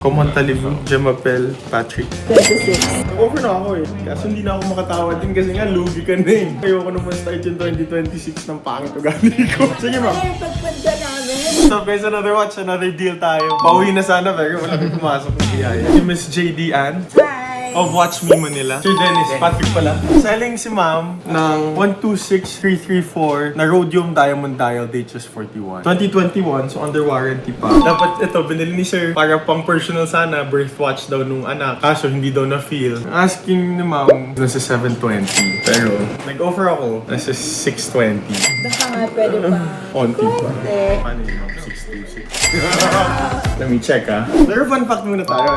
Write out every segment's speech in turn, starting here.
Komantalivu, Jemapel, Patrick. 26. Over na ako eh. Kaso hindi na ako makatawad din kasi nga lugi ka na eh. Ayoko naman start yung 2026 ng pangit ugali ko. Sige ma'am. Ay, pagpanda namin. So guys, another watch, another deal tayo. Pauwi na sana pero wala kang pumasok ng biyaya. Si Miss JD Ann Hi. of Watch Me Manila. Sir Dennis, Patrick pala. Selling si ma'am ng 126334 na rhodium diamond dial date just 41. 2021, so under warranty pa. Dapat ito, binili ni sir para pang personal sana, birth watch daw nung anak. Kaso hindi daw na-feel. Ang asking ni ma'am, nasa 720. Pero nag-offer ako, nasa 620. Baka nga pwede pa. Konti pa. Konti. Paano yun ma'am? 626. Let me check ha. Pero fun fact muna tayo.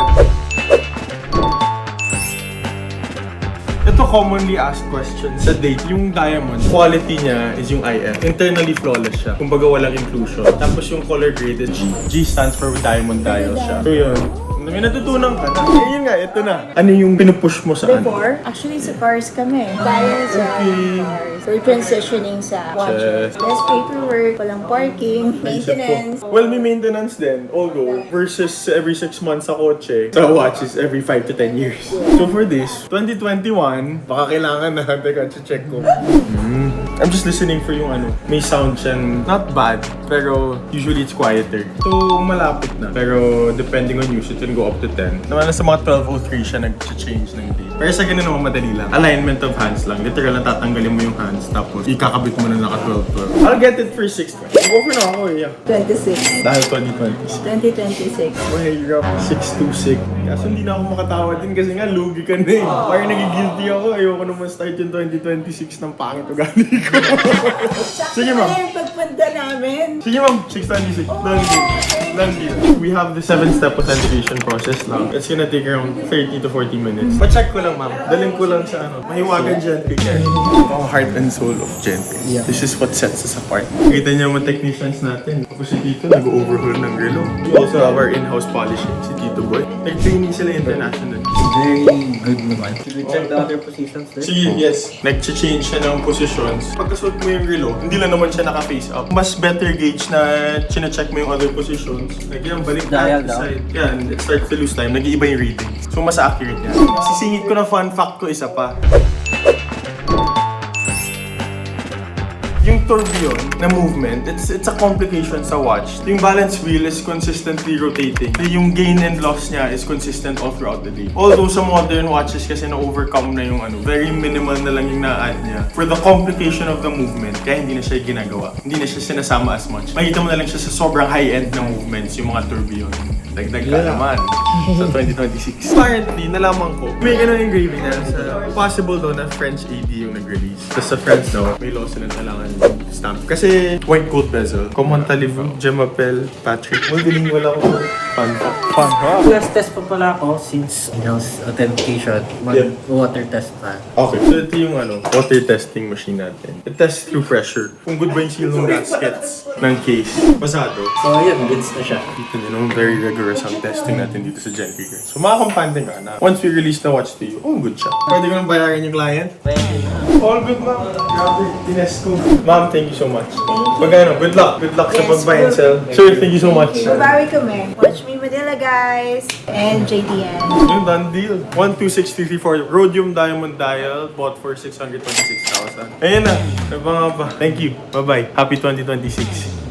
Ito commonly asked question sa date. Yung diamond, quality niya is yung IF. Internally flawless siya. Kumbaga walang inclusion. Tapos yung color grade is G. G stands for diamond dial siya. So yun. May natutunan ka na. Eh, yun nga, ito na. Ano yung pinupush mo sa ano? Before, actually sa cars kami. Dahil sa cars. We're transitioning sa watches. Less paperwork, walang parking, maintenance. Well, may maintenance din. Although, versus every 6 months sa kotse, sa watch is every 5 to 10 years. So for this, 2021, baka kailangan na. Teka, check ko. I'm just listening for yung ano. May sound siya. Not bad, pero usually it's quieter. So, malapit na. Pero depending on use, it can go up to 10. Naman sa mga 1203 siya nag-change ng date. Pero sa ganun naman madali lang. Alignment of hands lang. Literal na tatanggalin mo yung hands, tapos ikakabit mo na naka 1212. I'll get it for 620. Mag-offer na ako eh. Yeah. 26. Dahil 2020. 2026. Mahirap. 626. Kaso hindi na ako makatawad din kasi nga lugi ka na eh. Parang nagigilty ako. Ayoko naman start yung 2026 ng pangit ugali ko. Sige ma'am. Ay, pagpanda namin. Sige ma'am. 626. Done deal. Done deal. We have the 7-step authentication process lang. It's gonna take around 30 to 40 minutes. Pa-check ko lang ma'am. Dalhin ko lang sa ano. Mahiwagan Gentry care. Ang heart and soul of Gentry. Yeah. This is what sets us apart. Kita niyo mga technicians natin. Ako si Tito, nag-overhaul ng relo. We also have our in-house polishing, si Tito Boy. Nag-training sila international. Very good naman. Should we check the other positions there? Sige, yes. Nag-change siya ng positions. Pagkasuot mo yung relo, hindi lang naman siya naka-face up. Mas better gauge na chine-check mo yung other positions. Nagyan, balik Dial to down. side. Yan, it starts to lose time. Nag-iiba yung reading. So, mas accurate yan. Sisingit ko na fun fact ko isa pa. Yung tourbillon na movement, it's a complication sa watch. Yung balance wheel is consistently rotating. Yung gain and loss niya is consistent all throughout the day. Although sa modern watches kasi na-overcome na yung ano, very minimal na lang yung na-add niya. For the complication of the movement, kaya hindi na siya ginagawa. Hindi na siya sinasama as much. Makita mo na lang siya sa sobrang high-end na movements, yung mga tourbillon. Dagdag ka naman sa 2026. Apparently, nalaman ko, may ganun engraving na sa possible daw na French AD yung nag-release. Tapos sa France daw, may law sila na kailangan stamp. Kasi white gold bezel, Komantalivu, Jemapel, Patrick. Magaling wala ko fun fact. Last test pa pala ako since in-house authentication. Mag-water test pa. Okay, so ito yung ano, water testing machine natin. It tests through pressure. Kung good ba yung seal ng gaskets ng case. Pasado. So yun, goods na siya. Dito nyo, very rigorous ang testing natin dito sa Gentry Care. So makakampante ka na once we release the watch to you, good siya. Pwede ko nang bayaran yung client? Pwede na. All good ma'am. Grabe, tines ko. Ma'am, thank you so much. Pagano, good luck. Good luck sa Yes, pag-buy and good. sell. Sir, thank you so much. Babawi kami. Watch Me Manila, guys. And JDN. Yung done deal. 126334 rhodium diamond dial bought for 626,000. Ayan na. Thank you. Bye-bye. Happy 2026.